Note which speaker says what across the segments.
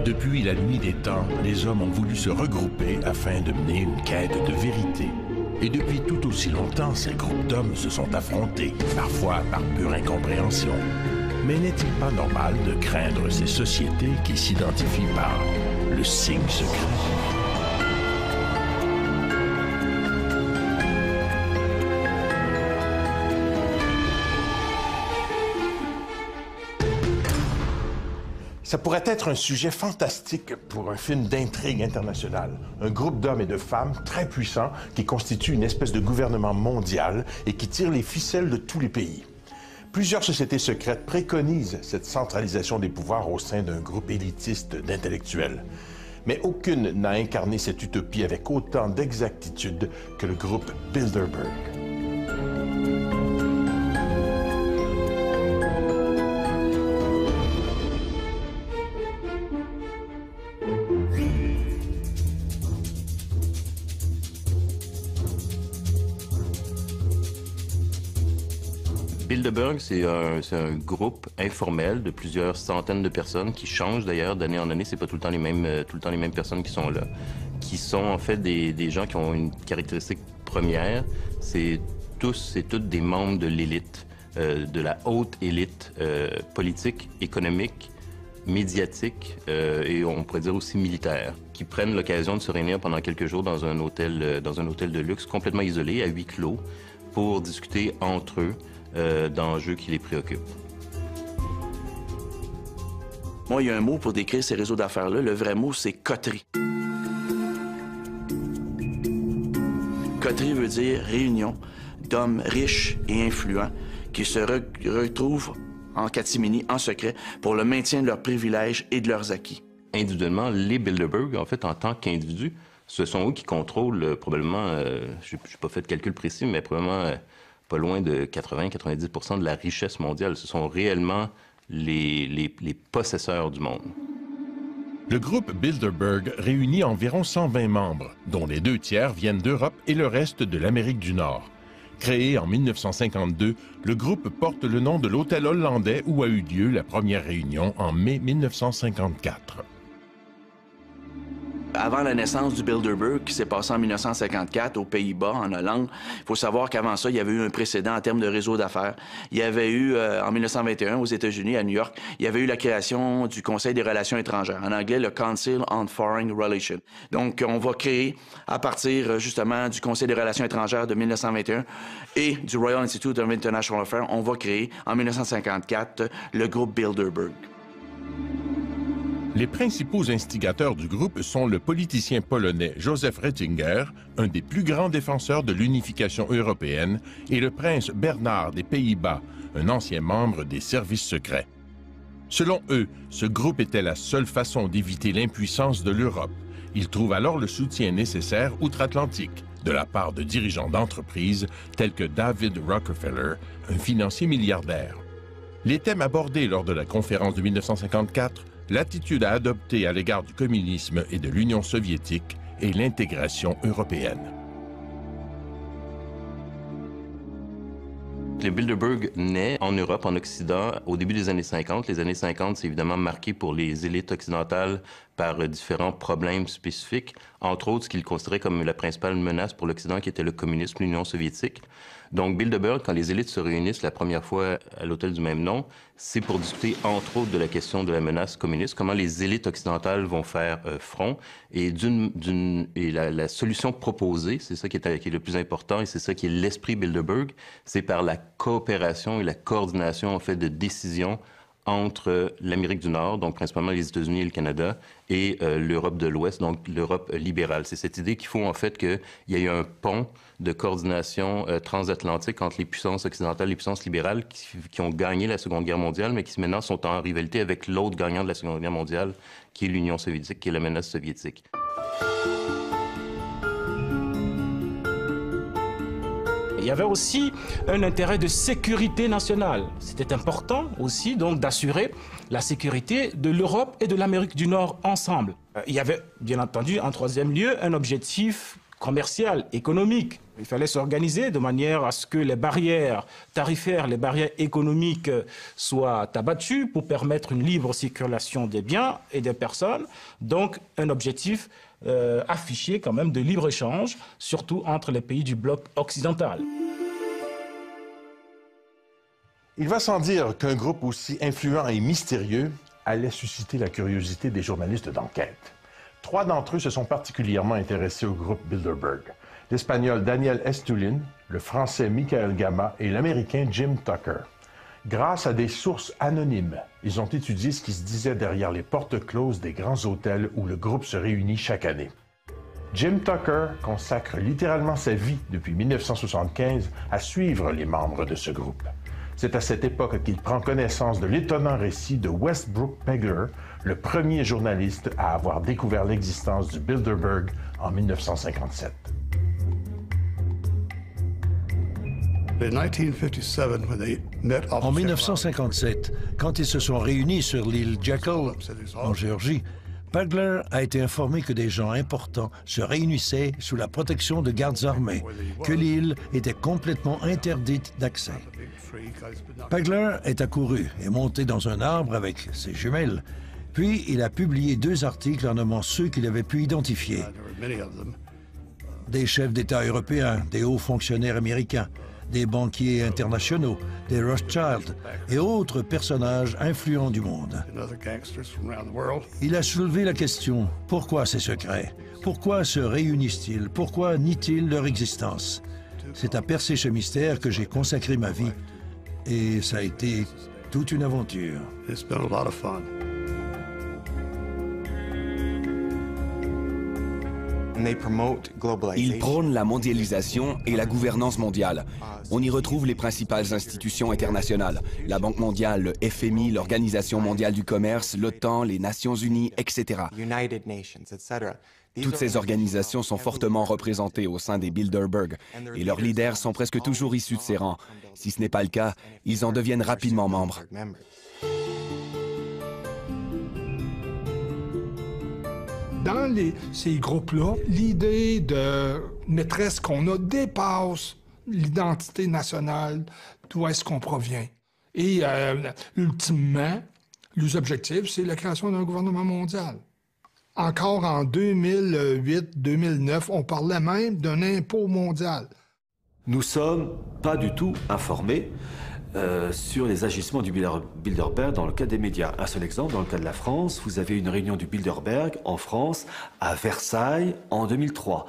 Speaker 1: Depuis la nuit des temps, les hommes ont voulu se regrouper afin de mener une quête de vérité. Et depuis tout aussi longtemps, ces groupes d'hommes se sont affrontés, parfois par pure incompréhension. Mais n'est-il pas normal de craindre ces sociétés qui s'identifient par le signe secret? Ça pourrait être un sujet fantastique pour un film d'intrigue internationale. Un groupe d'hommes et de femmes très puissants qui constituent une espèce de gouvernement mondial et qui tire les ficelles de tous les pays. Plusieurs sociétés secrètes préconisent cette centralisation des pouvoirs au sein d'un groupe élitiste d'intellectuels. Mais aucune n'a incarné cette utopie avec autant d'exactitude que le groupe Bilderberg.
Speaker 2: Bilderberg, c'est un groupe informel de plusieurs centaines de personnes qui changent d'ailleurs d'année en année. C'est pas tout le temps les mêmes personnes qui sont là, qui sont en fait des gens qui ont une caractéristique première. C'est toutes des membres de l'élite, de la haute élite politique, économique, médiatique et on pourrait dire aussi militaire, qui prennent l'occasion de se réunir pendant quelques jours dans un hôtel de luxe complètement isolé, à huis clos, pour discuter entre eux d'enjeux qui les préoccupent.
Speaker 3: Moi, il y a un mot pour décrire ces réseaux d'affaires-là. Le vrai mot, c'est coterie. Coterie veut dire réunion d'hommes riches et influents qui se retrouvent en catimini, en secret, pour le maintien de leurs privilèges et de leurs acquis. Individuellement, les Bilderberg, en fait, en tant qu'individus, ce sont eux qui contrôlent probablement, je n'ai pas fait de calcul précis, mais probablement pas loin de 80-90% de la richesse mondiale. Ce sont réellement les possesseurs du monde.
Speaker 1: Le groupe Bilderberg réunit environ 120 membres, dont les 2 tiers viennent d'Europe et le reste de l'Amérique du Nord. Créé en 1952, le groupe porte le nom de l'hôtel hollandais où a eu lieu la première réunion en mai 1954. Avant la naissance du Bilderberg, qui s'est passé en 1954 aux Pays-Bas, en Hollande, il faut savoir qu'avant ça, il y avait eu un précédent en termes de réseau d'affaires. Il y avait eu, en 1921, aux États-Unis, à New York, il y avait eu la création du Conseil des relations étrangères, en anglais, le Council on Foreign Relations. Donc, on va créer, à partir, justement, du Conseil des relations étrangères de 1921 et du Royal Institute of International Affairs, on va créer, en 1954, le groupe Bilderberg. Les principaux instigateurs du groupe sont le politicien polonais Joseph Ratzinger, un des plus grands défenseurs de l'unification européenne, et le prince Bernard des Pays-Bas, un ancien membre des services secrets. Selon eux, ce groupe était la seule façon d'éviter l'impuissance de l'Europe. Ils trouvent alors le soutien nécessaire outre-Atlantique, de la part de dirigeants d'entreprises tels que David Rockefeller, un financier milliardaire. Les thèmes abordés lors de la conférence de 1954, l'attitude à adopter à l'égard du communisme et de l'Union soviétique et l'intégration européenne.
Speaker 2: Le Bilderberg naît en Europe, en Occident, au début des années 50. Les années 50, c'est évidemment marqué pour les élites occidentales par différents problèmes spécifiques, entre autres ce qu'ils considéraient comme la principale menace pour l'Occident, qui était le communisme, l'Union soviétique. Donc Bilderberg, quand les élites se réunissent la première fois à l'hôtel du même nom, c'est pour discuter entre autres de la question de la menace communiste, comment les élites occidentales vont faire front, et la solution proposée, c'est ça qui est le plus important, et c'est ça qui est l'esprit Bilderberg, c'est par la coopération et la coordination en fait de décisions entre l'Amérique du Nord, donc principalement les États-Unis et le Canada, et l'Europe de l'Ouest, donc l'Europe libérale. C'est cette idée qu'il faut en fait qu'il y ait un pont de coordination transatlantique entre les puissances occidentales et les puissances libérales qui ont gagné la Seconde Guerre mondiale, mais qui maintenant sont en rivalité avec l'autre gagnant de la Seconde Guerre mondiale, qui est l'Union soviétique, qui est la menace soviétique.
Speaker 4: Il y avait aussi un intérêt de sécurité nationale. C'était important aussi donc d'assurer la sécurité de l'Europe et de l'Amérique du Nord ensemble. Il y avait bien entendu en troisième lieu un objectif commerciales, économiques. Il fallait s'organiser de manière à ce que les barrières tarifaires, les barrières économiques soient abattues pour permettre une libre circulation des biens et des personnes. Donc un objectif affiché quand même de libre-échange, surtout entre les pays du bloc occidental.
Speaker 1: Il va sans dire qu'un groupe aussi influent et mystérieux allait susciter la curiosité des journalistes d'enquête. 3 d'entre eux se sont particulièrement intéressés au groupe Bilderberg. L'Espagnol Daniel Estulin, le Français Michael Gama et l'Américain Jim Tucker. Grâce à des sources anonymes, ils ont étudié ce qui se disait derrière les portes closes des grands hôtels où le groupe se réunit chaque année. Jim Tucker consacre littéralement sa vie depuis 1975 à suivre les membres de ce groupe. C'est à cette époque qu'il prend connaissance de l'étonnant récit de Westbrook Pegler, le premier journaliste à avoir découvert l'existence du Bilderberg en 1957.
Speaker 5: En 1957, quand ils se sont réunis sur l'île Jekyll, en Géorgie, Pegler a été informé que des gens importants se réunissaient sous la protection de gardes armés, que l'île était complètement interdite d'accès. Pegler est accouru et monté dans un arbre avec ses jumelles, puis il a publié 2 articles en nommant ceux qu'il avait pu identifier. Des chefs d'État européens, des hauts fonctionnaires américains, des banquiers internationaux, des Rothschild et autres personnages influents du monde. Il a soulevé la question, pourquoi ces secrets? Pourquoi se réunissent-ils? Pourquoi nient-ils leur existence? C'est à percer ce mystère que j'ai consacré ma vie et ça a été toute une aventure.
Speaker 6: Ils prônent la mondialisation et la gouvernance mondiale. On y retrouve les principales institutions internationales, la Banque mondiale, le FMI, l'Organisation mondiale du commerce, l'OTAN, les Nations unies, etc. Toutes ces organisations sont fortement représentées au sein des Bilderberg et leurs leaders sont presque toujours issus de ces rangs. Si ce n'est pas le cas, ils en deviennent rapidement membres.
Speaker 7: Dans ces groupes-là, l'idée de maîtresse qu'on a dépasse l'identité nationale, d'où est-ce qu'on provient. Et ultimement, les objectifs, c'est la création d'un gouvernement mondial. Encore en 2008-2009, on parlait même d'un impôt mondial.
Speaker 8: Nous ne sommes pas du tout informés sur les agissements du Bilderberg dans le cadre des médias. Un seul exemple, dans le cas de la France, vous avez une réunion du Bilderberg en France, à Versailles, en 2003.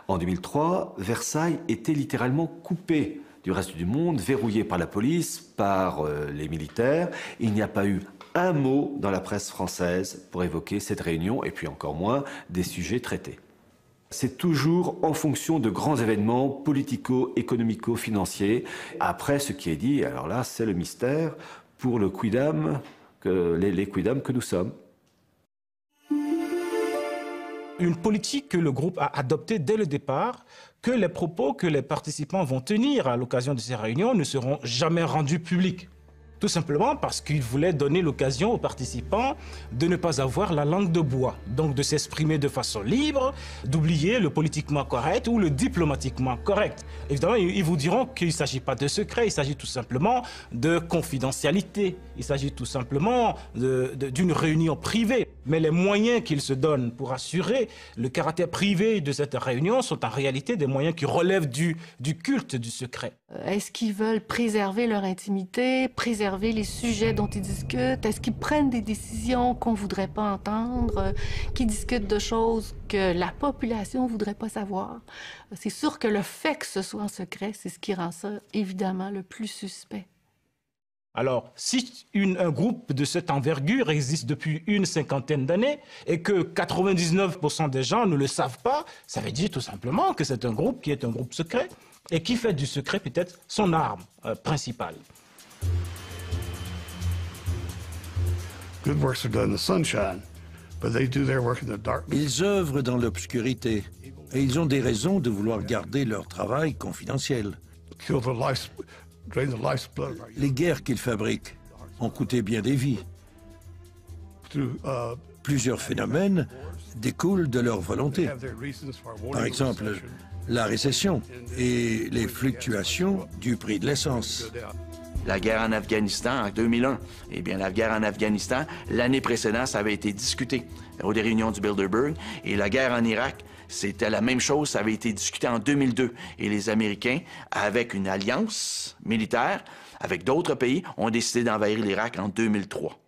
Speaker 8: En 2003, Versailles était littéralement coupé du reste du monde, verrouillé par la police, par les militaires. Il n'y a pas eu un mot dans la presse française pour évoquer cette réunion, et puis encore moins des sujets traités. C'est toujours en fonction de grands événements politico-économico-financiers. Après, ce qui est dit, alors là, c'est le mystère pour le quidam, les quidam que nous sommes.
Speaker 4: Une politique que le groupe a adoptée dès le départ, que les propos que les participants vont tenir à l'occasion de ces réunions ne seront jamais rendus publics. Tout simplement parce qu'il voulait donner l'occasion aux participants de ne pas avoir la langue de bois, donc de s'exprimer de façon libre, d'oublier le politiquement correct ou le diplomatiquement correct. Évidemment, ils vous diront qu'il ne s'agit pas de secret, il s'agit tout simplement de confidentialité, il s'agit tout simplement d'une réunion privée. Mais les moyens qu'ils se donnent pour assurer le caractère privé de cette réunion sont en réalité des moyens qui relèvent du culte du secret.
Speaker 9: Est-ce qu'ils veulent préserver leur intimité, préserver les sujets dont ils discutent? Est-ce qu'ils prennent des décisions qu'on ne voudrait pas entendre, qui discutent de choses que la population ne voudrait pas savoir? C'est sûr que le fait que ce soit en secret, c'est ce qui rend ça évidemment le plus suspect.
Speaker 4: Alors, si un groupe de cette envergure existe depuis une 50aine d'années et que 99% des gens ne le savent pas, ça veut dire tout simplement que c'est un groupe qui est un groupe secret et qui fait du secret peut-être son arme principale.
Speaker 5: Ils œuvrent dans l'obscurité et ils ont des raisons de vouloir garder leur travail confidentiel. Les guerres qu'ils fabriquent ont coûté bien des vies. Plusieurs phénomènes découlent de leur volonté. Par exemple, la récession et les fluctuations du prix de l'essence.
Speaker 3: La guerre en Afghanistan en 2001. Eh bien, la guerre en Afghanistan, l'année précédente, ça avait été discuté aux réunions du Bilderberg. Et la guerre en Irak, c'était la même chose, ça avait été discuté en 2002. Et les Américains, avec une alliance militaire, avec d'autres pays, ont décidé d'envahir l'Irak en 2003.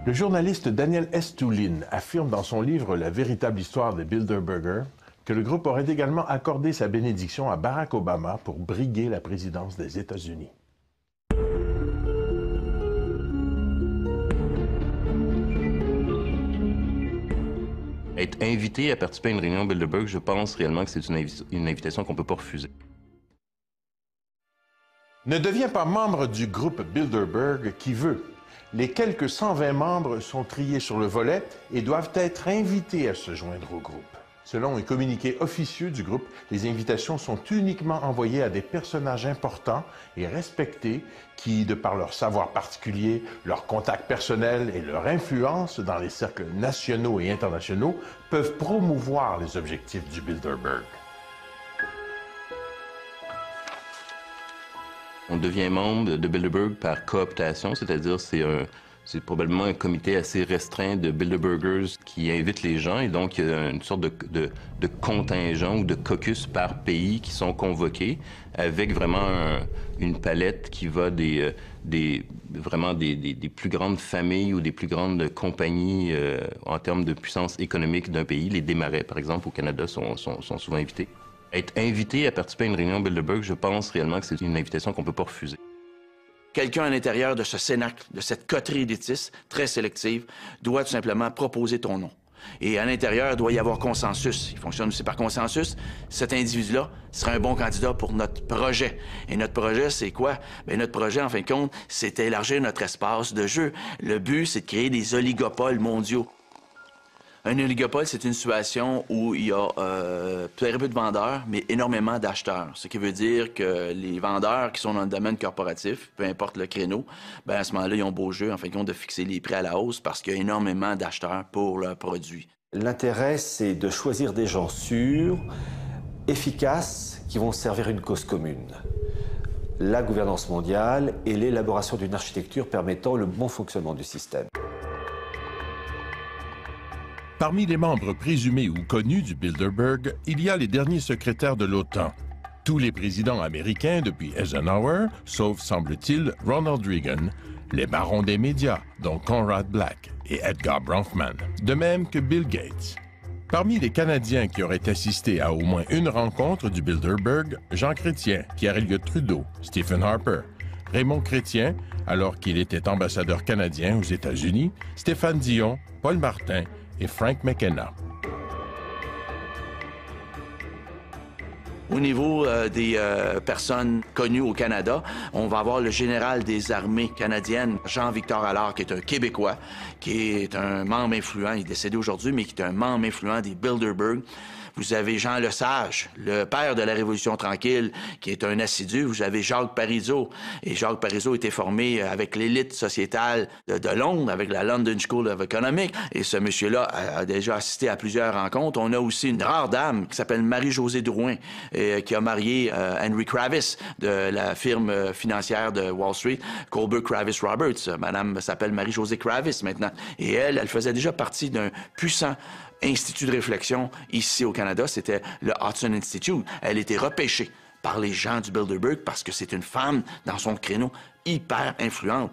Speaker 1: Le journaliste Daniel Estulin affirme dans son livre « La véritable histoire des Bilderberger » que le groupe aurait également accordé sa bénédiction à Barack Obama pour briguer la présidence des États-Unis.
Speaker 2: Être invité à participer à une réunion Bilderberg, je pense réellement que c'est une invitation qu'on ne peut pas refuser.
Speaker 1: Ne deviens pas membre du groupe Bilderberg qui veut. Les quelques 120 membres sont triés sur le volet et doivent être invités à se joindre au groupe. Selon un communiqué officieux du groupe, les invitations sont uniquement envoyées à des personnages importants et respectés qui, de par leur savoir particulier, leurs contacts personnels et leur influence dans les cercles nationaux et internationaux, peuvent promouvoir les objectifs du Bilderberg.
Speaker 2: On devient membre de Bilderberg par cooptation, c'est-à-dire c'est probablement un comité assez restreint de Bilderbergers qui invite les gens, et donc il y a une sorte de contingent ou de caucus par pays qui sont convoqués, avec vraiment une palette qui va vraiment des plus grandes familles ou des plus grandes compagnies en termes de puissance économique d'un pays. Les Desmarais, par exemple, au Canada, sont souvent invités. Être invité à participer à une réunion Bilderberg, je pense réellement que c'est une invitation qu'on ne peut pas refuser.
Speaker 3: Quelqu'un à l'intérieur de ce cénacle, de cette coterie élitistes très sélective, doit tout simplement proposer ton nom. Et à l'intérieur, il doit y avoir consensus. Il fonctionne aussi par consensus. Cet individu-là sera un bon candidat pour notre projet. Et notre projet, c'est quoi? Bien, notre projet, en fin de compte, c'est d'élargir notre espace de jeu. Le but, c'est de créer des oligopoles mondiaux. Un oligopole, c'est une situation où il y a très peu de vendeurs, mais énormément d'acheteurs. Ce qui veut dire que les vendeurs qui sont dans le domaine corporatif, peu importe le créneau, bien, à ce moment-là, ils ont beau jeu, en fin de compte, de fixer les prix à la hausse parce qu'il y a énormément d'acheteurs pour leurs produits.
Speaker 8: L'intérêt, c'est de choisir des gens sûrs, efficaces, qui vont servir une cause commune. La gouvernance mondiale et l'élaboration d'une architecture permettant le bon fonctionnement du système.
Speaker 1: Parmi les membres présumés ou connus du Bilderberg, il y a les derniers secrétaires de l'OTAN. Tous les présidents américains depuis Eisenhower, sauf, semble-t-il, Ronald Reagan, les barons des médias, dont Conrad Black et Edgar Bronfman, de même que Bill Gates. Parmi les Canadiens qui auraient assisté à au moins une rencontre du Bilderberg, Jean Chrétien, Pierre Elliott Trudeau, Stephen Harper, Raymond Chrétien, alors qu'il était ambassadeur canadien aux États-Unis, Stéphane Dion, Paul Martin et Frank McKenna.
Speaker 3: Au niveau des personnes connues au Canada, on va avoir le général des armées canadiennes, Jean-Victor Allard, qui est un Québécois, qui est un membre influent, il est décédé aujourd'hui, mais qui est un membre influent des Bilderberg. Vous avez Jean Lesage, le père de la Révolution tranquille, qui est un assidu. Vous avez Jacques Parizeau. Et Jacques Parizeau était formé avec l'élite sociétale de Londres, avec la London School of Economics. Et ce monsieur-là a déjà assisté à plusieurs rencontres. On a aussi une rare dame qui s'appelle Marie-Josée Drouin, qui a marié Henry Kravis de la firme financière de Wall Street, Colbert Kravis Roberts. Madame s'appelle Marie-Josée Kravis maintenant. Et elle faisait déjà partie d'un puissant institut de réflexion ici au Canada, c'était le Hudson Institute. Elle était repêchée par les gens du Bilderberg parce que c'est une femme dans son créneau hyper influente.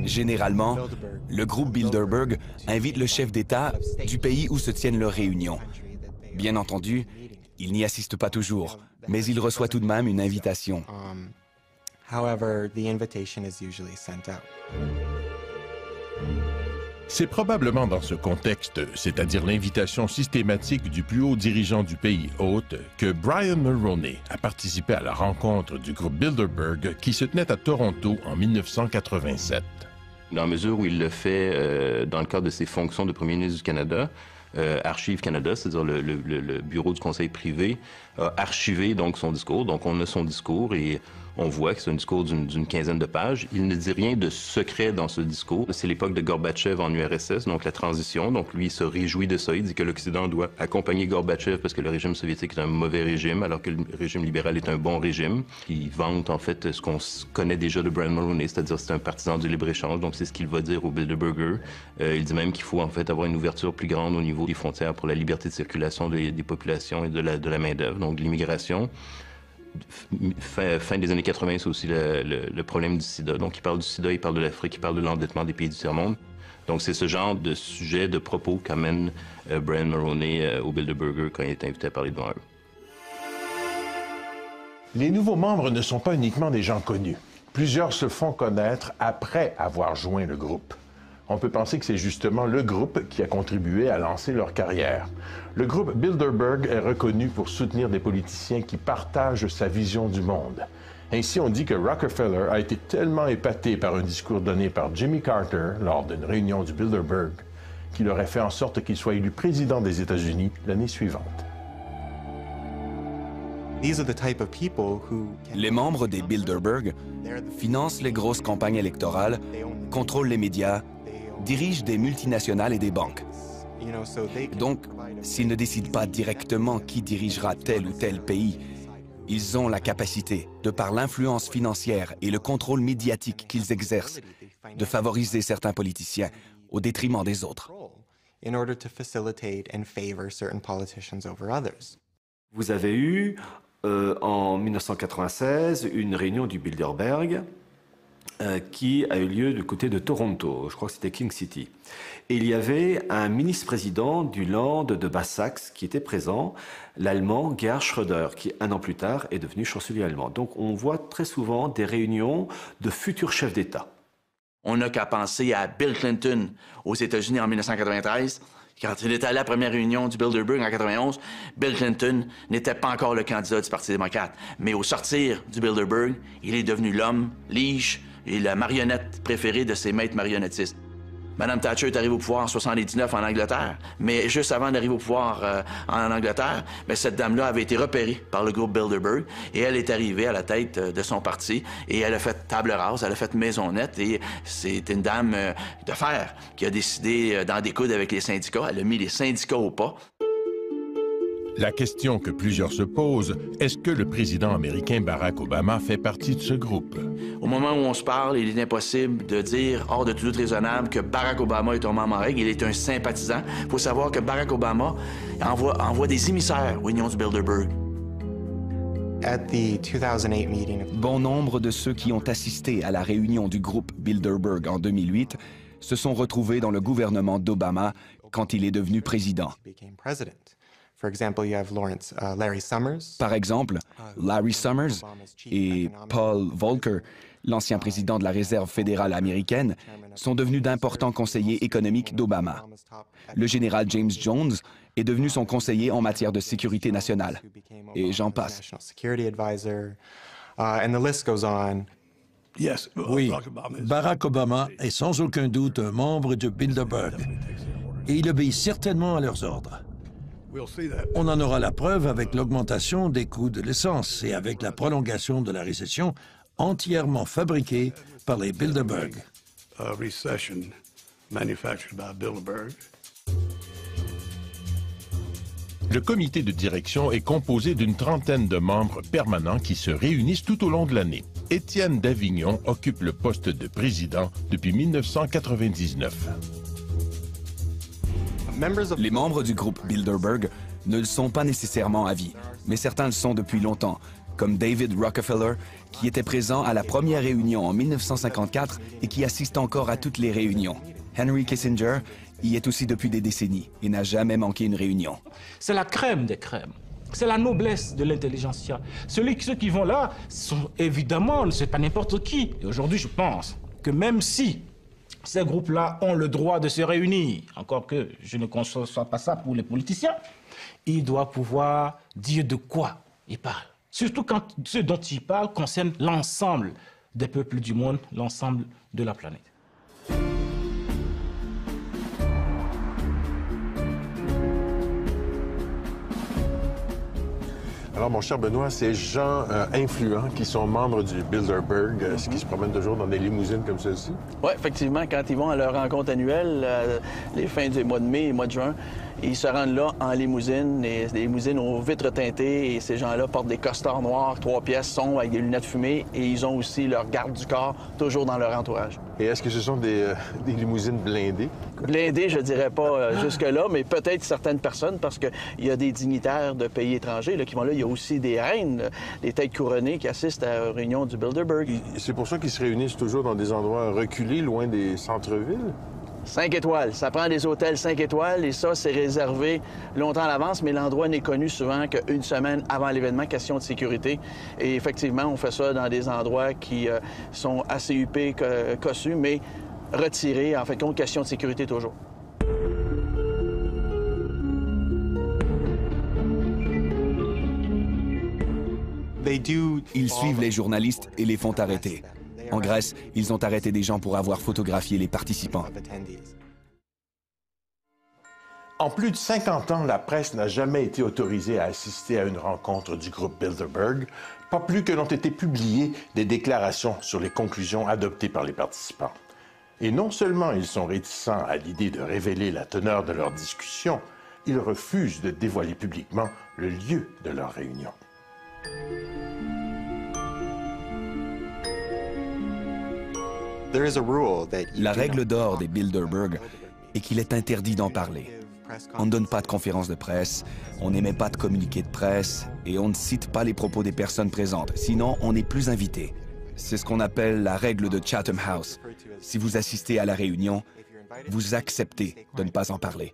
Speaker 6: Généralement, le groupe Bilderberg invite le chef d'État du pays où se tiennent leurs réunions. Bien entendu, il n'y assiste pas toujours, mais il reçoit tout de même une invitation.
Speaker 1: C'est probablement dans ce contexte, c'est-à-dire l'invitation systématique du plus haut dirigeant du pays hôte, que Brian Mulroney a participé à la rencontre du groupe Bilderberg qui se tenait à Toronto en 1987.
Speaker 2: Dans la mesure où il le fait dans le cadre de ses fonctions de premier ministre du Canada, Archives Canada, c'est-à-dire le bureau du conseil privé, a archivé donc son discours. Donc on a son discours et on voit que c'est un discours d'une quinzaine de pages. Il ne dit rien de secret dans ce discours. C'est l'époque de Gorbatchev en URSS, donc la transition. Donc lui, il se réjouit de ça. Il dit que l'Occident doit accompagner Gorbatchev parce que le régime soviétique est un mauvais régime, alors que le régime libéral est un bon régime. Il vante en fait ce qu'on connaît déjà de Brian Mulroney, c'est-à-dire c'est un partisan du libre-échange. Donc c'est ce qu'il va dire au Bilderberger. Il dit même qu'il faut en fait avoir une ouverture plus grande au niveau des frontières pour la liberté de circulation des populations et de la main-d'œuvre, donc de l'immigration. Fin des années 80, c'est aussi le problème du sida. Donc, il parle du sida, il parle de l'Afrique, il parle de l'endettement des pays du tiers-monde. Donc, c'est ce genre de sujet, de propos qu'amène Brian Mulroney au Bilderberger quand il est invité à parler devant eux.
Speaker 1: Les nouveaux membres ne sont pas uniquement des gens connus. Plusieurs se font connaître après avoir joint le groupe. On peut penser que c'est justement le groupe qui a contribué à lancer leur carrière. Le groupe Bilderberg est reconnu pour soutenir des politiciens qui partagent sa vision du monde. Ainsi, on dit que Rockefeller a été tellement épaté par un discours donné par Jimmy Carter lors d'une réunion du Bilderberg qu'il aurait fait en sorte qu'il soit élu président des États-Unis l'année suivante.
Speaker 6: Les membres des Bilderberg financent les grosses campagnes électorales, contrôlent les médias, dirigent des multinationales et des banques. Donc, s'ils ne décident pas directement qui dirigera tel ou tel pays, ils ont la capacité, de par l'influence financière et le contrôle médiatique qu'ils exercent, de favoriser certains politiciens au détriment des autres.
Speaker 8: Vous avez eu, en 1996, une réunion du Bilderberg qui a eu lieu du côté de Toronto, je crois que c'était King City. Et il y avait un ministre-président du Land de Basse-Saxe qui était présent, l'Allemand Gerhard Schröder, qui un an plus tard est devenu chancelier allemand. Donc on voit très souvent des réunions de futurs chefs d'État.
Speaker 3: On n'a qu'à penser à Bill Clinton aux États-Unis en 1993. Quand il était à la première réunion du Bilderberg en 1991, Bill Clinton n'était pas encore le candidat du Parti démocrate. Mais au sortir du Bilderberg, il est devenu l'homme, lige et la marionnette préférée de ses maîtres marionnettistes. Mme Thatcher est arrivée au pouvoir en 1979 en Angleterre, mais juste avant d'arriver au pouvoir en Angleterre, cette dame-là avait été repérée par le groupe Bilderberg et elle est arrivée à la tête de son parti et elle a fait table rase, elle a fait maison nette et c'est une dame de fer qui a décidé d'en découdre avec les syndicats. Elle a mis les syndicats au pas.
Speaker 1: La question que plusieurs se posent, est-ce que le président américain Barack Obama fait partie de ce groupe?
Speaker 3: Au moment où on se parle, il est impossible de dire, hors de tout doute raisonnable, que Barack Obama est un membre en règle. Il est un sympathisant. Il faut savoir que Barack Obama envoie des émissaires aux réunions du Bilderberg.
Speaker 6: Bon nombre de ceux qui ont assisté à la réunion du groupe Bilderberg en 2008 se sont retrouvés dans le gouvernement d'Obama quand il est devenu président. Par exemple, Larry Summers et Paul Volcker, l'ancien président de la Réserve fédérale américaine, sont devenus d'importants conseillers économiques d'Obama. Le général James Jones est devenu son conseiller en matière de sécurité nationale. Et j'en passe.
Speaker 5: Oui, Barack Obama est sans aucun doute un membre de Bilderberg. Et il obéit certainement à leurs ordres. On en aura la preuve avec l'augmentation des coûts de l'essence et avec la prolongation de la récession entièrement fabriquée par les Bilderberg.
Speaker 1: Le comité de direction est composé d'une trentaine de membres permanents qui se réunissent tout au long de l'année. Étienne Davignon occupe le poste de président depuis 1999.
Speaker 6: Les membres du groupe Bilderberg ne le sont pas nécessairement à vie, mais certains le sont depuis longtemps, comme David Rockefeller, qui était présent à la première réunion en 1954 et qui assiste encore à toutes les réunions. Henry Kissinger y est aussi depuis des décennies et n'a jamais manqué une réunion.
Speaker 4: C'est la crème des crèmes. C'est la noblesse de l'intelligentsia. Ceux qui vont là sont évidemment, c'est pas n'importe qui. Et aujourd'hui, je pense que même si ces groupes-là ont le droit de se réunir, encore que je ne conçois pas ça pour les politiciens, ils doivent pouvoir dire de quoi ils parlent. Surtout quand ce dont ils parlent concerne l'ensemble des peuples du monde, l'ensemble de la planète.
Speaker 1: Alors mon cher Benoît, ces gens influents qui sont membres du Bilderberg, qui se promènent toujours dans des limousines comme celle-ci?
Speaker 3: Oui, effectivement, quand ils vont à leur rencontre annuelle, les fins du mois de mai et mois de juin, ils se rendent là en limousine, des limousines aux vitres teintées, et ces gens-là portent des costards noirs, 3 pièces, sombres, avec des lunettes fumées, et ils ont aussi leur garde du corps, toujours dans leur entourage.
Speaker 1: Et est-ce que ce sont des limousines blindées?
Speaker 3: Blindées, je dirais pas jusque-là, mais peut-être certaines personnes, parce qu'il y a des dignitaires de pays étrangers là, qui vont là. Il y a aussi des reines, des têtes couronnées qui assistent à la réunion du Bilderberg.
Speaker 1: C'est pour ça qu'ils se réunissent toujours dans des endroits reculés, loin des centres-villes?
Speaker 3: 5 étoiles. Ça prend des hôtels 5 étoiles et ça, c'est réservé longtemps à l'avance, mais l'endroit n'est connu souvent qu'une semaine avant l'événement, question de sécurité. Et effectivement, on fait ça dans des endroits qui sont assez huppés, cossus, mais retirés, en fait, compte, question de sécurité toujours.
Speaker 6: Ils suivent les journalistes et les font arrêter. En Grèce, ils ont arrêté des gens pour avoir photographié les participants.
Speaker 1: En plus de 50 ans, la presse n'a jamais été autorisée à assister à une rencontre du groupe Bilderberg, pas plus que n'ont été publiées des déclarations sur les conclusions adoptées par les participants. Et non seulement ils sont réticents à l'idée de révéler la teneur de leur discussion, ils refusent de dévoiler publiquement le lieu de leur réunion.
Speaker 6: La règle d'or des Bilderberg est qu'il est interdit d'en parler. On ne donne pas de conférences de presse, on n'émet pas de communiqués de presse et on ne cite pas les propos des personnes présentes, sinon on n'est plus invité. C'est ce qu'on appelle la règle de Chatham House. Si vous assistez à la réunion, vous acceptez de ne pas en parler.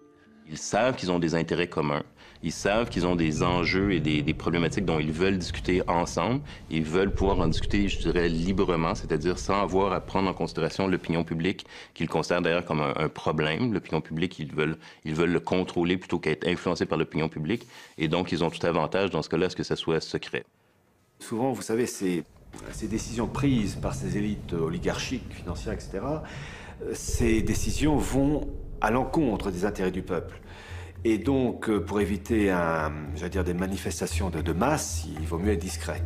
Speaker 2: Ils savent qu'ils ont des intérêts communs. Ils savent qu'ils ont des enjeux et des problématiques dont ils veulent discuter ensemble. Ils veulent pouvoir en discuter, je dirais, librement, c'est-à-dire sans avoir à prendre en considération l'opinion publique, qu'ils considèrent d'ailleurs comme un problème. L'opinion publique, ils veulent le contrôler plutôt qu'être influencés par l'opinion publique. Et donc, ils ont tout avantage, dans ce cas-là, à ce que ça soit secret.
Speaker 8: Souvent, vous savez, ces décisions prises par ces élites oligarchiques, financières, etc., ces décisions vont à l'encontre des intérêts du peuple. Et donc, pour éviter des manifestations de masse, il vaut mieux être discret.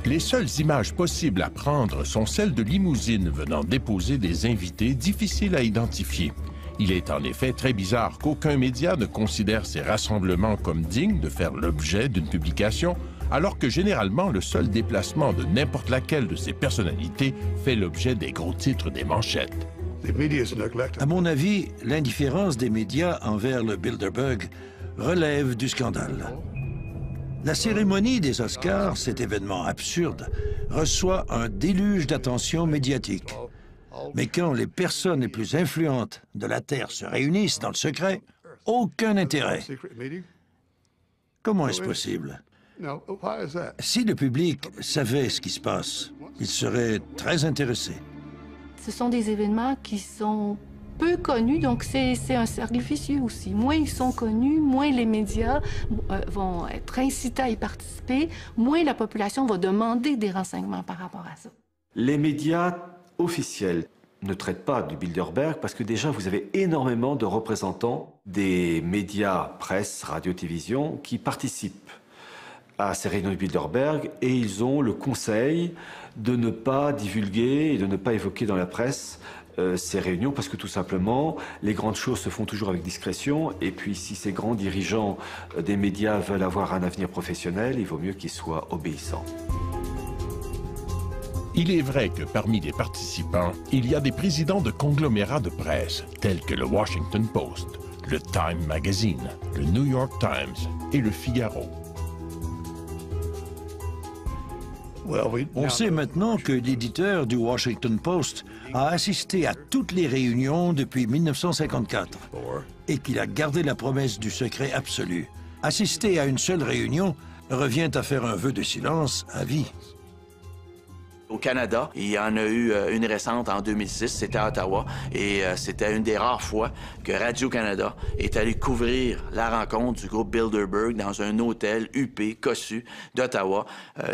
Speaker 1: Les seules images possibles à prendre sont celles de limousines venant déposer des invités difficiles à identifier. Il est en effet très bizarre qu'aucun média ne considère ces rassemblements comme dignes de faire l'objet d'une publication, alors que généralement le seul déplacement de n'importe laquelle de ces personnalités fait l'objet des gros titres des manchettes.
Speaker 5: À mon avis, l'indifférence des médias envers le Bilderberg relève du scandale. La cérémonie des Oscars, cet événement absurde, reçoit un déluge d'attention médiatique. Mais quand les personnes les plus influentes de la Terre se réunissent dans le secret, aucun intérêt. Comment est-ce possible? Si le public savait ce qui se passe, il serait très intéressé.
Speaker 9: Ce sont des événements qui sont peu connus, donc c'est un cercle vicieux aussi. Moins ils sont connus, moins les médias vont être incités à y participer, moins la population va demander des renseignements par rapport à ça.
Speaker 8: Les médias officiels ne traitent pas du Bilderberg parce que déjà vous avez énormément de représentants des médias, presse, radio, télévision, qui participent à ces réunions du Bilderberg et ils ont le conseil de ne pas divulguer et de ne pas évoquer dans la presse ces réunions parce que tout simplement, les grandes choses se font toujours avec discrétion et puis si ces grands dirigeants des médias veulent avoir un avenir professionnel, il vaut mieux qu'ils soient obéissants.
Speaker 1: Il est vrai que parmi les participants, il y a des présidents de conglomérats de presse tels que le Washington Post, le Time Magazine, le New York Times et le Figaro.
Speaker 5: On sait maintenant que l'éditeur du Washington Post a assisté à toutes les réunions depuis 1954 et qu'il a gardé la promesse du secret absolu. Assister à une seule réunion revient à faire un vœu de silence à vie.
Speaker 3: Au Canada, il y en a eu une récente en 2006, c'était à Ottawa, et c'était une des rares fois que Radio-Canada est allé couvrir la rencontre du groupe Bilderberg dans un hôtel huppé, cossu d'Ottawa.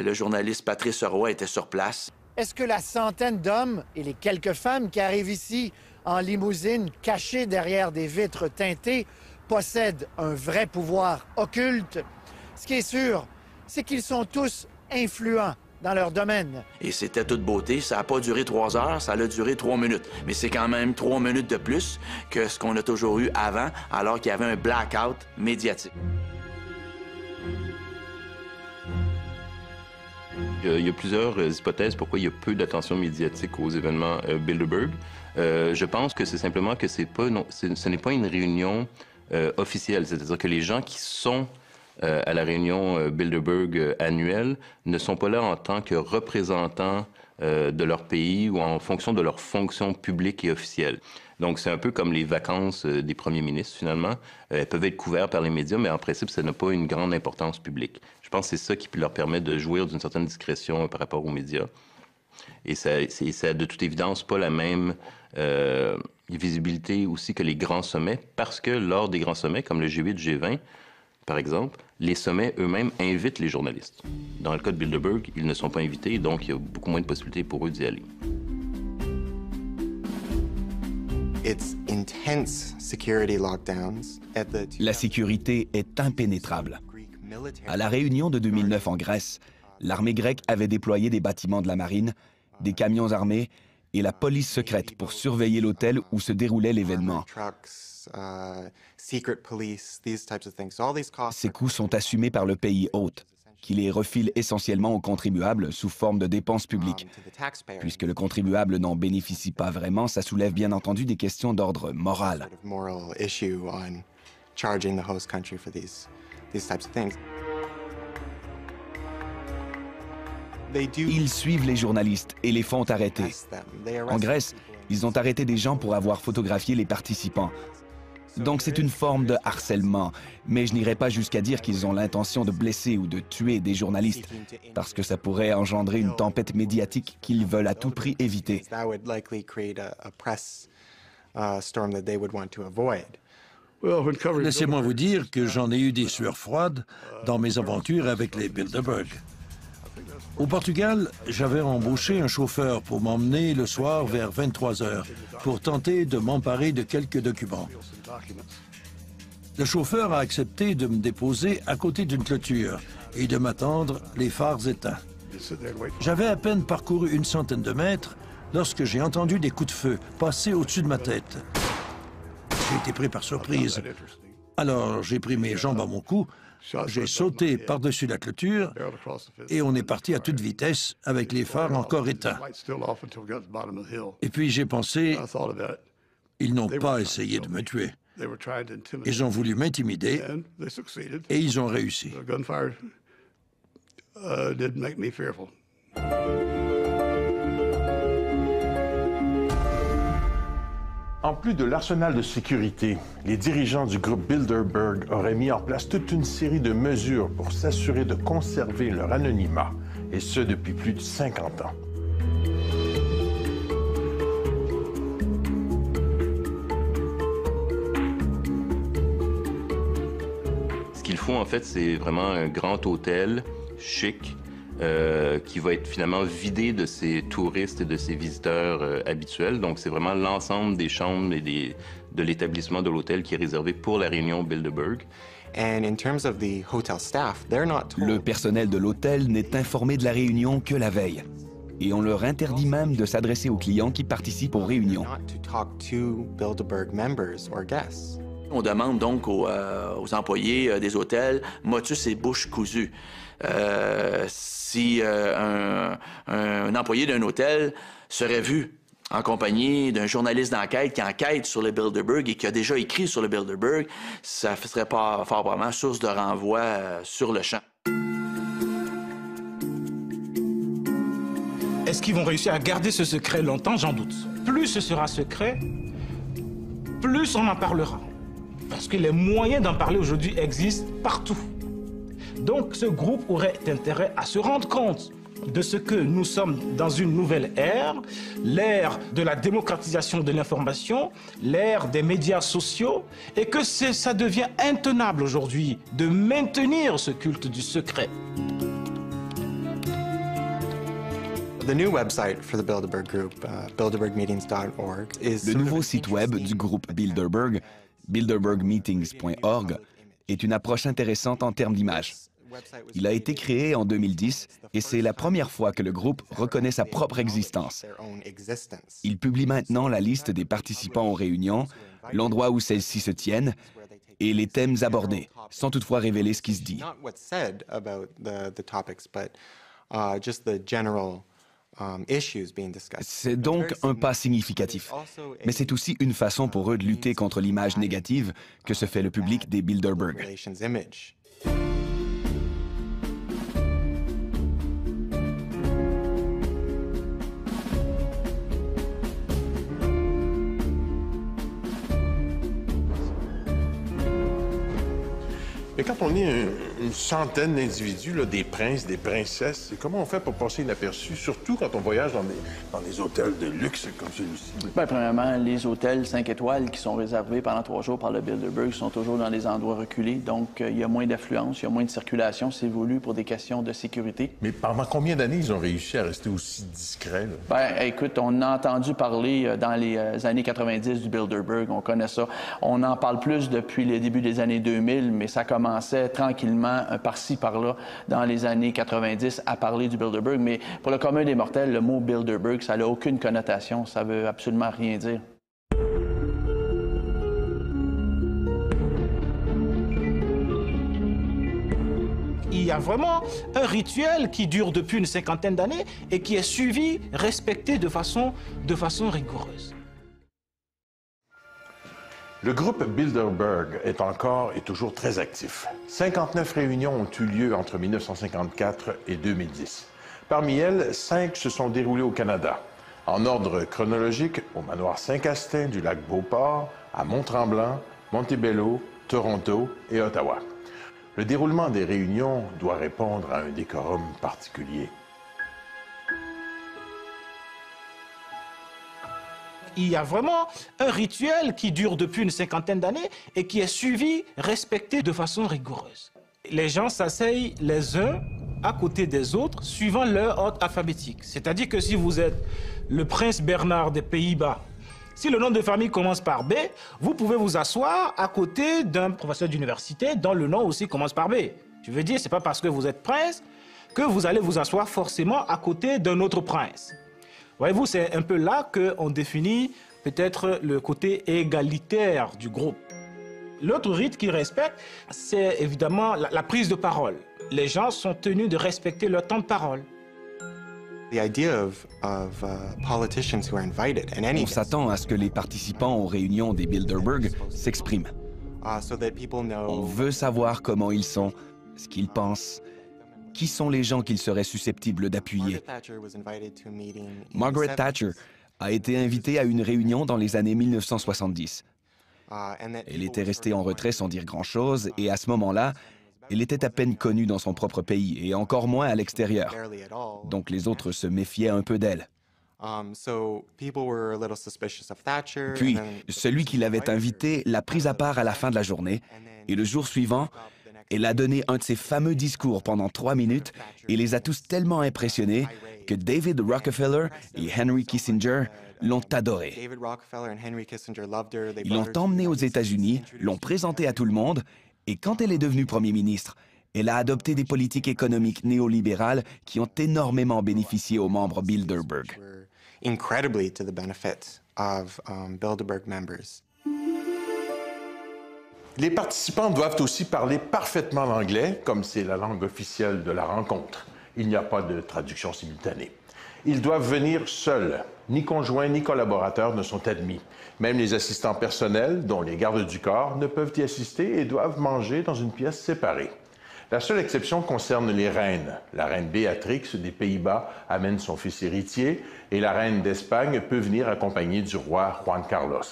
Speaker 3: Le journaliste Patrice Roy était sur place.
Speaker 10: Est-ce que la centaine d'hommes et les quelques femmes qui arrivent ici en limousine, cachées derrière des vitres teintées, possèdent un vrai pouvoir occulte? Ce qui est sûr, c'est qu'ils sont tous influents dans leur domaine.
Speaker 3: Et c'était toute beauté. Ça n'a pas duré 3 heures, ça a duré 3 minutes. Mais c'est quand même 3 minutes de plus que ce qu'on a toujours eu avant, alors qu'il y avait un blackout médiatique.
Speaker 2: Il y a plusieurs hypothèses pourquoi il y a peu d'attention médiatique aux événements Bilderberg. Je pense que c'est simplement que ce n'est pas une réunion officielle. C'est-à-dire que les gens qui sont à la réunion Bilderberg annuelle ne sont pas là en tant que représentants de leur pays ou en fonction de leur fonction publique et officielle. Donc, c'est un peu comme les vacances des premiers ministres, finalement. Elles peuvent être couvertes par les médias, mais en principe, ça n'a pas une grande importance publique. Je pense que c'est ça qui leur permet de jouir d'une certaine discrétion par rapport aux médias. Et ça a de toute évidence pas la même visibilité aussi que les grands sommets, parce que lors des grands sommets, comme le G8, G20, par exemple, les sommets eux-mêmes invitent les journalistes. Dans le cas de Bilderberg, ils ne sont pas invités, donc il y a beaucoup moins de possibilités pour eux d'y aller.
Speaker 6: La sécurité est impénétrable. À la réunion de 2009 en Grèce, l'armée grecque avait déployé des bâtiments de la marine, des camions armés et la police secrète pour surveiller l'hôtel où se déroulait l'événement. Ces coûts sont assumés par le pays hôte, qui les refile essentiellement aux contribuables sous forme de dépenses publiques. Puisque le contribuable n'en bénéficie pas vraiment, ça soulève bien entendu des questions d'ordre moral. Ils suivent les journalistes et les font arrêter. En Grèce, ils ont arrêté des gens pour avoir photographié les participants. Donc c'est une forme de harcèlement, mais je n'irai pas jusqu'à dire qu'ils ont l'intention de blesser ou de tuer des journalistes, parce que ça pourrait engendrer une tempête médiatique qu'ils veulent à tout prix éviter.
Speaker 5: Laissez-moi vous dire que j'en ai eu des sueurs froides dans mes aventures avec les Bilderberg. Au Portugal, j'avais embauché un chauffeur pour m'emmener le soir vers 23 heures pour tenter de m'emparer de quelques documents. Le chauffeur a accepté de me déposer à côté d'une clôture et de m'attendre les phares éteints. J'avais à peine parcouru une centaine de mètres lorsque j'ai entendu des coups de feu passer au-dessus de ma tête. J'ai été pris par surprise. Alors j'ai pris mes jambes à mon cou, j'ai sauté par-dessus la clôture et on est parti à toute vitesse avec les phares encore éteints. Et puis j'ai pensé, ils n'ont pas essayé de me tuer. Ils ont voulu m'intimider et ils ont réussi.
Speaker 1: En plus de l'arsenal de sécurité, les dirigeants du groupe Bilderberg auraient mis en place toute une série de mesures pour s'assurer de conserver leur anonymat, et ce depuis plus de 50 ans.
Speaker 2: Ce qu'ils font, en fait, c'est vraiment un grand hôtel chic, qui va être finalement vidé de ses touristes et de ses visiteurs habituels. Donc, c'est vraiment l'ensemble des chambres et de l'établissement de l'hôtel qui est réservé pour la réunion Bilderberg.
Speaker 6: Le personnel de l'hôtel n'est informé de la réunion que la veille. Et on leur interdit même de s'adresser aux clients qui participent aux réunions.
Speaker 3: On demande donc aux employés des hôtels motus et bouche cousue. Si un employé d'un hôtel serait vu en compagnie d'un journaliste d'enquête qui enquête sur le Bilderberg et qui a déjà écrit sur le Bilderberg, ça serait pas fort probablement source de renvoi sur le champ.
Speaker 4: Est-ce qu'ils vont réussir à garder ce secret longtemps? J'en doute. Plus ce sera secret, plus on en parlera. Parce que les moyens d'en parler aujourd'hui existent partout. Donc ce groupe aurait intérêt à se rendre compte de ce que nous sommes dans une nouvelle ère, l'ère de la démocratisation de l'information, l'ère des médias sociaux, et que ça devient intenable aujourd'hui de maintenir ce culte du secret.
Speaker 6: Le nouveau site web du groupe Bilderberg, bilderbergmeetings.org, est une approche intéressante en termes d'image. Il a été créé en 2010 et c'est la première fois que le groupe reconnaît sa propre existence. Il publie maintenant la liste des participants aux réunions, l'endroit où celles-ci se tiennent et les thèmes abordés, sans toutefois révéler ce qui se dit. C'est donc un pas significatif, mais c'est aussi une façon pour eux de lutter contre l'image négative que se fait le public des Bilderberg.
Speaker 1: Mais quand on est une centaine d'individus, là, des princes, des princesses, comment on fait pour passer inaperçu, surtout quand on voyage dans des hôtels de luxe comme celui-ci?
Speaker 3: Bien, premièrement, les hôtels 5 étoiles qui sont réservés pendant 3 jours par le Bilderberg sont toujours dans des endroits reculés, donc il y a moins d'affluence, il y a moins de circulation, c'est voulu pour des questions de sécurité.
Speaker 1: Mais pendant combien d'années ils ont réussi à rester aussi discrets, là?
Speaker 3: Bien, écoute, on a entendu parler dans les années 90 du Bilderberg, on connaît ça. On en parle plus depuis le début des années 2000, mais ça commençait tranquillement, par-ci, par-là, dans les années 90, à parler du Bilderberg. Mais pour le commun des mortels, le mot Bilderberg, ça n'a aucune connotation, ça veut absolument rien dire.
Speaker 4: Il y a vraiment un rituel qui dure depuis une cinquantaine d'années et qui est suivi, respecté de façon rigoureuse.
Speaker 1: Le groupe Bilderberg est encore et toujours très actif. 59 réunions ont eu lieu entre 1954 et 2010. Parmi elles, 5 se sont déroulées au Canada. En ordre chronologique, au manoir Saint-Castin du lac Beauport, à Mont-Tremblant, Montebello, Toronto et Ottawa. Le déroulement des réunions doit répondre à un décorum particulier.
Speaker 4: Il y a vraiment un rituel qui dure depuis une cinquantaine d'années et qui est suivi, respecté de façon rigoureuse. Les gens s'asseyent les uns à côté des autres suivant leur ordre alphabétique. C'est-à-dire que si vous êtes le prince Bernard des Pays-Bas, si le nom de famille commence par B, vous pouvez vous asseoir à côté d'un professeur d'université dont le nom aussi commence par B. Je veux dire, c'est pas parce que vous êtes prince que vous allez vous asseoir forcément à côté d'un autre prince. Voyez-vous, c'est un peu là qu'on définit peut-être le côté égalitaire du groupe. L'autre rite qu'ils respectent, c'est évidemment la prise de parole. Les gens sont tenus de respecter leur temps de parole.
Speaker 6: On s'attend à ce que les participants aux réunions des Bilderberg s'expriment. On veut savoir comment ils sont, ce qu'ils pensent, qui sont les gens qu'ils seraient susceptibles d'appuyer. Margaret Thatcher a été invitée à une réunion dans les années 1970. Elle était restée en retrait sans dire grand-chose et à ce moment-là, elle était à peine connue dans son propre pays et encore moins à l'extérieur. Donc les autres se méfiaient un peu d'elle. Puis, celui qui l'avait invitée l'a prise à part à la fin de la journée et le jour suivant, elle a donné un de ses fameux discours pendant 3 minutes et les a tous tellement impressionnés que David Rockefeller et Henry Kissinger l'ont adorée. Ils l'ont emmenée aux États-Unis, l'ont présentée à tout le monde et quand elle est devenue Premier ministre, elle a adopté des politiques économiques néolibérales qui ont énormément bénéficié aux membres Bilderberg.
Speaker 1: Les participants doivent aussi parler parfaitement l'anglais, comme c'est la langue officielle de la rencontre. Il n'y a pas de traduction simultanée. Ils doivent venir seuls. Ni conjoints ni collaborateurs ne sont admis. Même les assistants personnels, dont les gardes du corps, ne peuvent y assister et doivent manger dans une pièce séparée. La seule exception concerne les reines. La reine Béatrix des Pays-Bas amène son fils héritier et la reine d'Espagne peut venir accompagnée du roi Juan Carlos.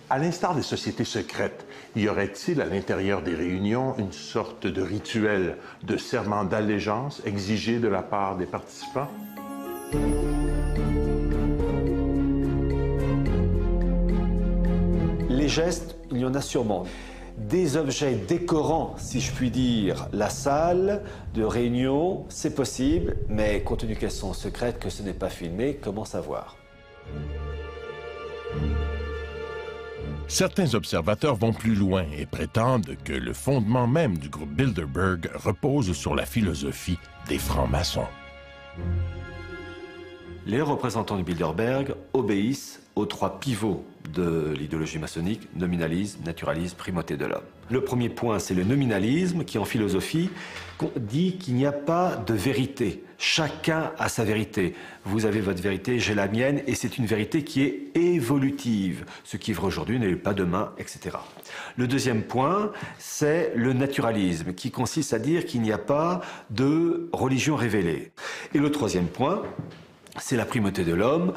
Speaker 1: À l'instar des sociétés secrètes, y aurait-il à l'intérieur des réunions une sorte de rituel de serment d'allégeance exigé de la part des participants?
Speaker 8: Les gestes, il y en a sûrement. Des objets décorant, si je puis dire, la salle de réunion, c'est possible, mais compte tenu qu'elles sont secrètes, que ce n'est pas filmé, comment savoir?
Speaker 1: Certains observateurs vont plus loin et prétendent que le fondement même du groupe Bilderberg repose sur la philosophie des francs-maçons.
Speaker 8: Les représentants du Bilderberg obéissent aux 3 pivots de l'idéologie maçonnique: nominalisme, naturalisme, primauté de l'homme. Le premier point, c'est le nominalisme, qui en philosophie dit qu'il n'y a pas de vérité. Chacun a sa vérité. Vous avez votre vérité, j'ai la mienne, et c'est une vérité qui est évolutive. Ce qui est vrai aujourd'hui n'est pas demain, etc. Le deuxième point, c'est le naturalisme, qui consiste à dire qu'il n'y a pas de religion révélée. Et le troisième point, c'est la primauté de l'homme,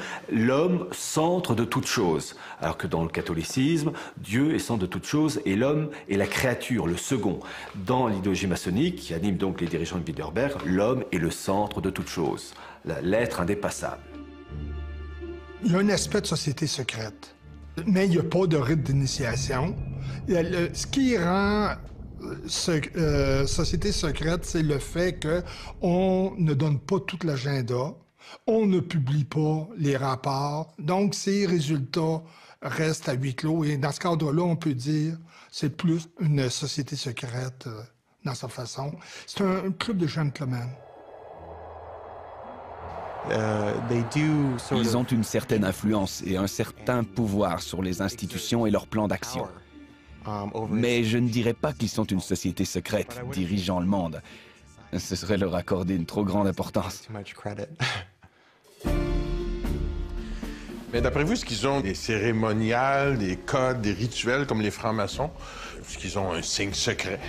Speaker 8: centre de toute chose. Alors que dans le catholicisme, Dieu est centre de toute chose et l'homme est la créature, le second. Dans l'idéologie maçonnique, qui anime donc les dirigeants de Bilderberg, l'homme est le centre de toute chose, l'être indépassable.
Speaker 7: Il y a un aspect de société secrète, mais il n'y a pas de rite d'initiation. Ce qui rend société secrète, c'est le fait qu'on ne donne pas tout l'agenda. On ne publie pas les rapports, donc ces résultats restent à huis clos. Et dans ce cadre-là, on peut dire que c'est plus une société secrète dans sa façon. C'est un club de gentlemen.
Speaker 6: Ils ont une certaine influence et un certain pouvoir sur les institutions et leurs plans d'action. Mais je ne dirais pas qu'ils sont une société secrète dirigeant le monde. Ce serait leur accorder une trop grande importance.
Speaker 1: Mais d'après vous, est-ce qu'ils ont des cérémoniales, des codes, des rituels comme les francs-maçons? Est-ce qu'ils ont un signe secret?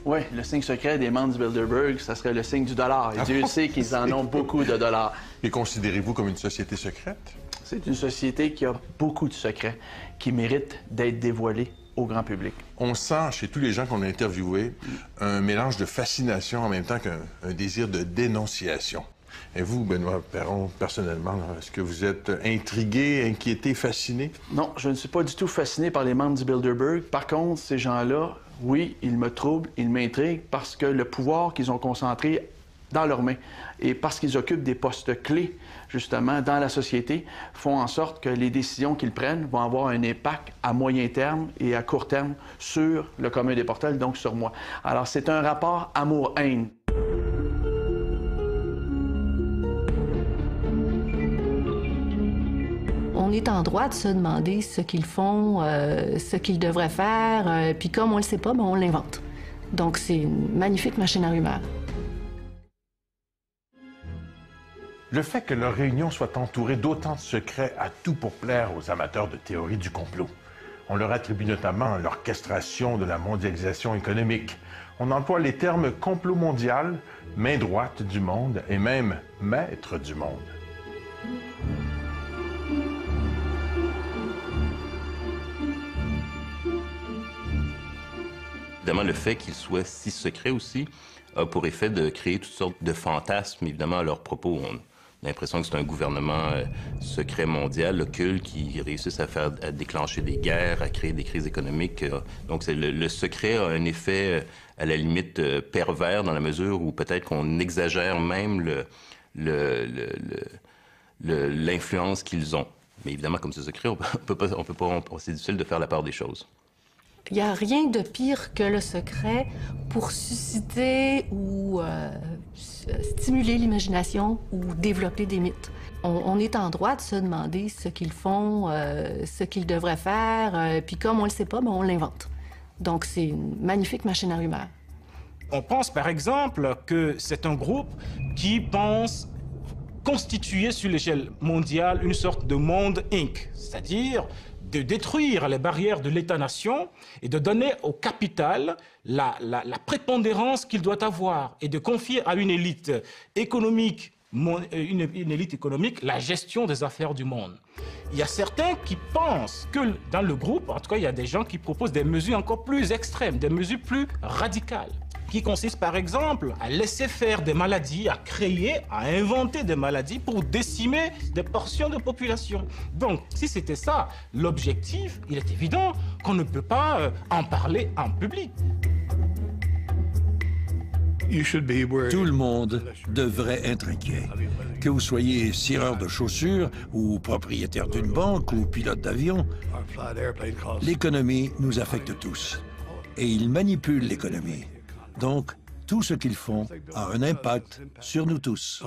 Speaker 3: Oui, le signe secret des membres du Bilderberg, ça serait le signe du dollar. Et Dieu sait qu'ils en ont beaucoup de dollars.
Speaker 1: Et considérez-vous comme une société secrète?
Speaker 3: C'est une société qui a beaucoup de secrets, qui méritent d'être dévoilés au grand public.
Speaker 1: On sent chez tous les gens qu'on a interviewés un mélange de fascination en même temps qu'un désir de dénonciation. Et vous, Benoît Perron, personnellement, est-ce que vous êtes intrigué, inquiété, fasciné?
Speaker 3: Non, je ne suis pas du tout fasciné par les membres du Bilderberg. Par contre, ces gens-là, oui, ils me troublent, ils m'intriguent parce que le pouvoir qu'ils ont concentré dans leurs mains et parce qu'ils occupent des postes clés, justement, dans la société, font en sorte que les décisions qu'ils prennent vont avoir un impact à moyen terme et à court terme sur le commun des mortels, donc sur moi. Alors, c'est un rapport amour-haine.
Speaker 9: On est en droit de se demander ce qu'ils font, ce qu'ils devraient faire, puis comme on ne le sait pas, ben on l'invente. Donc c'est une magnifique machine à rumeurs.
Speaker 1: Le fait que leur réunion soit entourée d'autant de secrets a tout pour plaire aux amateurs de théorie du complot. On leur attribue notamment l'orchestration de la mondialisation économique. On emploie les termes complot mondial, main droite du monde et même maître du monde.
Speaker 2: Évidemment, le fait qu'ils soient si secrets aussi a pour effet de créer toutes sortes de fantasmes, évidemment, à leur propos. On a l'impression que c'est un gouvernement secret mondial, occulte, qui réussisse à déclencher des guerres, à créer des crises économiques. Donc, le secret a un effet, à la limite, pervers dans la mesure où peut-être qu'on exagère même l'influence qu'ils ont. Mais évidemment, comme c'est secret, c'est difficile de faire la part des choses.
Speaker 9: Il n'y a rien de pire que le secret pour susciter ou stimuler l'imagination ou développer des mythes. On est en droit de se demander ce qu'ils font, ce qu'ils devraient faire, puis comme on ne le sait pas, ben on l'invente. Donc c'est une magnifique machine à rumeurs.
Speaker 4: On pense par exemple que c'est un groupe qui pense constituer sur l'échelle mondiale une sorte de monde Inc., c'est-à-dire de détruire les barrières de l'État-nation et de donner au capital la prépondérance qu'il doit avoir et de confier à une élite économique, la gestion des affaires du monde. Il y a certains qui pensent que dans le groupe, en tout cas, il y a des gens qui proposent des mesures encore plus extrêmes, des mesures plus radicales, qui consiste par exemple à laisser faire des maladies, à créer, à inventer des maladies pour décimer des portions de population. Donc, si c'était ça l'objectif, il est évident qu'on ne peut pas en parler en public.
Speaker 5: Tout le monde devrait être inquiet. Que vous soyez cireur de chaussures ou propriétaire d'une banque ou pilote d'avion, l'économie nous affecte tous. Et ils manipulent l'économie. Donc, tout ce qu'ils font a un impact sur nous tous.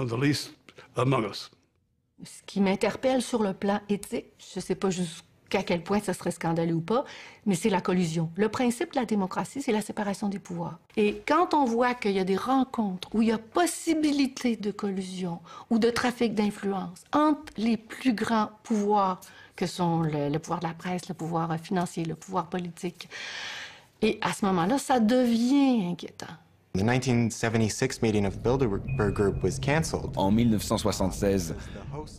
Speaker 9: Ce qui m'interpelle sur le plan éthique, je ne sais pas jusqu'à quel point ça serait scandaleux ou pas, mais c'est la collusion. Le principe de la démocratie, c'est la séparation des pouvoirs. Et quand on voit qu'il y a des rencontres où il y a possibilité de collusion ou de trafic d'influence entre les plus grands pouvoirs que sont le pouvoir de la presse, le pouvoir financier, le pouvoir politique, et à ce moment-là, ça devient inquiétant.
Speaker 11: The 1976 meeting of Bilderberg Group was canceled.
Speaker 6: En 1976,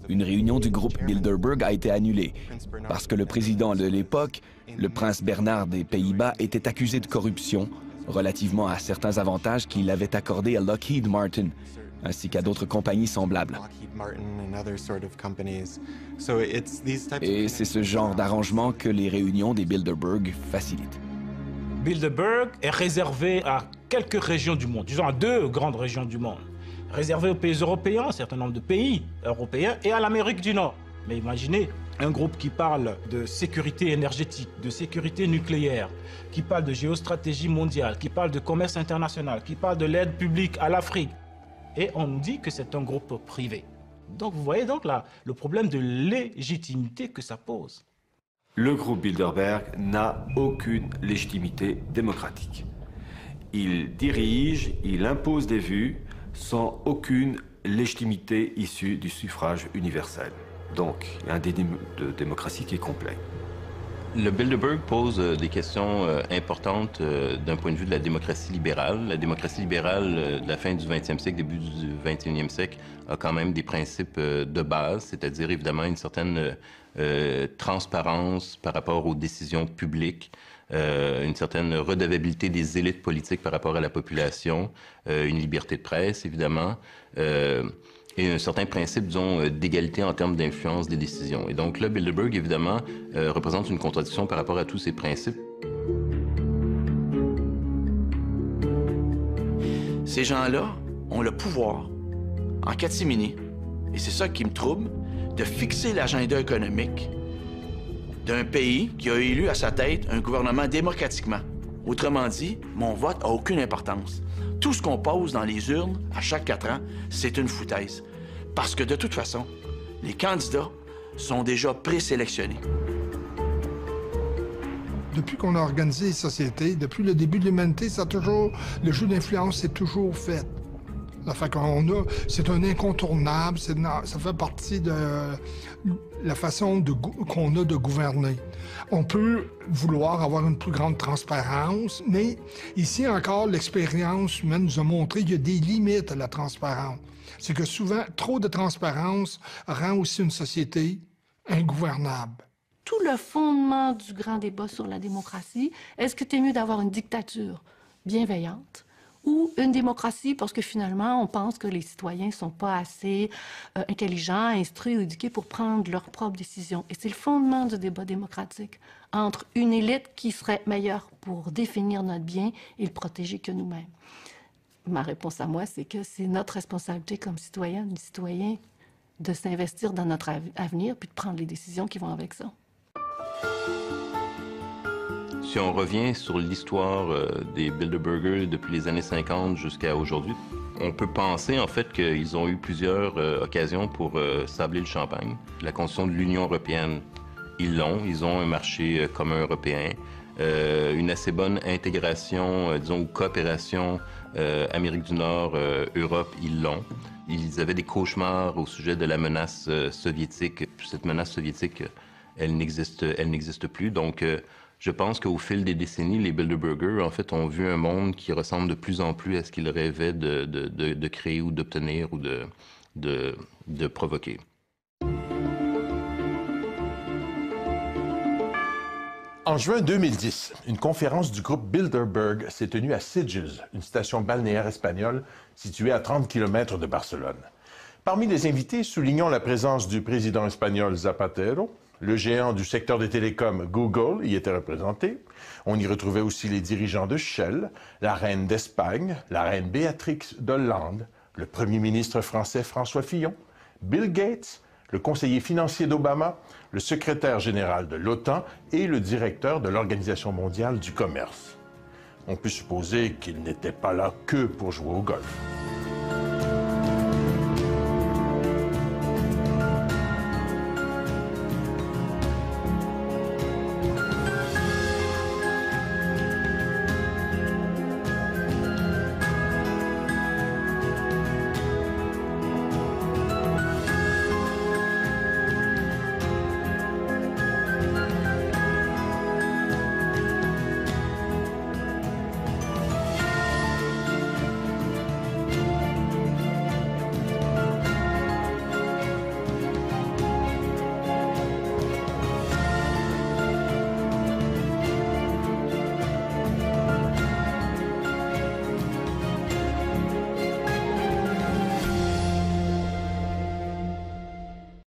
Speaker 6: une réunion du groupe Bilderberg a été annulée parce que le président de l'époque, le prince Bernhard des Pays-Bas, était accusé de corruption relativement à certains avantages qu'il avait accordés à Lockheed Martin, ainsi qu'à d'autres compagnies semblables. Et c'est ce genre d'arrangement que les réunions des Bilderberg facilitent.
Speaker 4: Bilderberg est réservé à quelques régions du monde, disons à 2 grandes régions du monde, réservé aux pays européens, un certain nombre de pays européens, et à l'Amérique du Nord. Mais imaginez un groupe qui parle de sécurité énergétique, de sécurité nucléaire, qui parle de géostratégie mondiale, qui parle de commerce international, qui parle de l'aide publique à l'Afrique. Et on nous dit que c'est un groupe privé. Donc vous voyez donc là le problème de légitimité que ça pose.
Speaker 8: Le groupe Bilderberg n'a aucune légitimité démocratique. Il dirige, il impose des vues sans aucune légitimité issue du suffrage universel. Donc, il y a un déni de démocratie qui est complet.
Speaker 2: Le Bilderberg pose des questions importantes d'un point de vue de la démocratie libérale. La démocratie libérale de la fin du 20e siècle, début du 21e siècle, a quand même des principes de base, c'est-à-dire évidemment une certaine transparence par rapport aux décisions publiques, une certaine redevabilité des élites politiques par rapport à la population, une liberté de presse, évidemment, et un certain principe, disons, d'égalité en termes d'influence des décisions. Et donc là, Bilderberg, évidemment, représente une contradiction par rapport à tous ces principes.
Speaker 3: Ces gens-là ont le pouvoir, en catimini, et c'est ça qui me trouble, de fixer l'agenda économique d'un pays qui a élu à sa tête un gouvernement démocratiquement. Autrement dit, mon vote n'a aucune importance. Tout ce qu'on pose dans les urnes à chaque 4 ans, c'est une foutaise. Parce que de toute façon, les candidats sont déjà présélectionnés.
Speaker 7: Depuis qu'on a organisé les sociétés, depuis le début de l'humanité, le jeu d'influence s'est toujours fait. C'est un incontournable, ça fait partie de la façon qu'on a de gouverner. On peut vouloir avoir une plus grande transparence, mais ici encore, l'expérience humaine nous a montré qu'il y a des limites à la transparence. C'est que souvent, trop de transparence rend aussi une société ingouvernable.
Speaker 9: Tout le fondement du grand débat sur la démocratie, est-ce que c'est mieux d'avoir une dictature bienveillante ou une démocratie parce que finalement, on pense que les citoyens ne sont pas assez intelligents, instruits ou éduqués pour prendre leurs propres décisions. Et c'est le fondement du débat démocratique entre une élite qui serait meilleure pour définir notre bien et le protéger que nous-mêmes. Ma réponse à moi, c'est que c'est notre responsabilité comme citoyennes et citoyens de s'investir dans notre avenir puis de prendre les décisions qui vont avec ça.
Speaker 2: Si on revient sur l'histoire des Bilderberger depuis les années 50 jusqu'à aujourd'hui, on peut penser en fait qu'ils ont eu plusieurs occasions pour sabler le champagne. La Constitution de l'Union européenne, ils ont un marché commun européen, une assez bonne intégration, disons, ou coopération Amérique du Nord, Europe, ils l'ont. Ils avaient des cauchemars au sujet de la menace soviétique. Cette menace soviétique, elle n'existe plus. Donc, je pense qu'au fil des décennies, les Bilderberger, en fait, ont vu un monde qui ressemble de plus en plus à ce qu'ils rêvaient de créer ou d'obtenir ou de provoquer.
Speaker 1: En juin 2010, une conférence du groupe Bilderberg s'est tenue à Sitges, une station balnéaire espagnole située à 30 km de Barcelone. Parmi les invités, soulignons la présence du président espagnol Zapatero, Le géant du secteur des télécoms, Google, y était représenté. On y retrouvait aussi les dirigeants de Shell, la reine d'Espagne, la reine Béatrix d'Hollande, le premier ministre français François Fillon, Bill Gates, le conseiller financier d'Obama, le secrétaire général de l'OTAN et le directeur de l'Organisation mondiale du commerce. On peut supposer qu'ils n'étaient pas là que pour jouer au golf.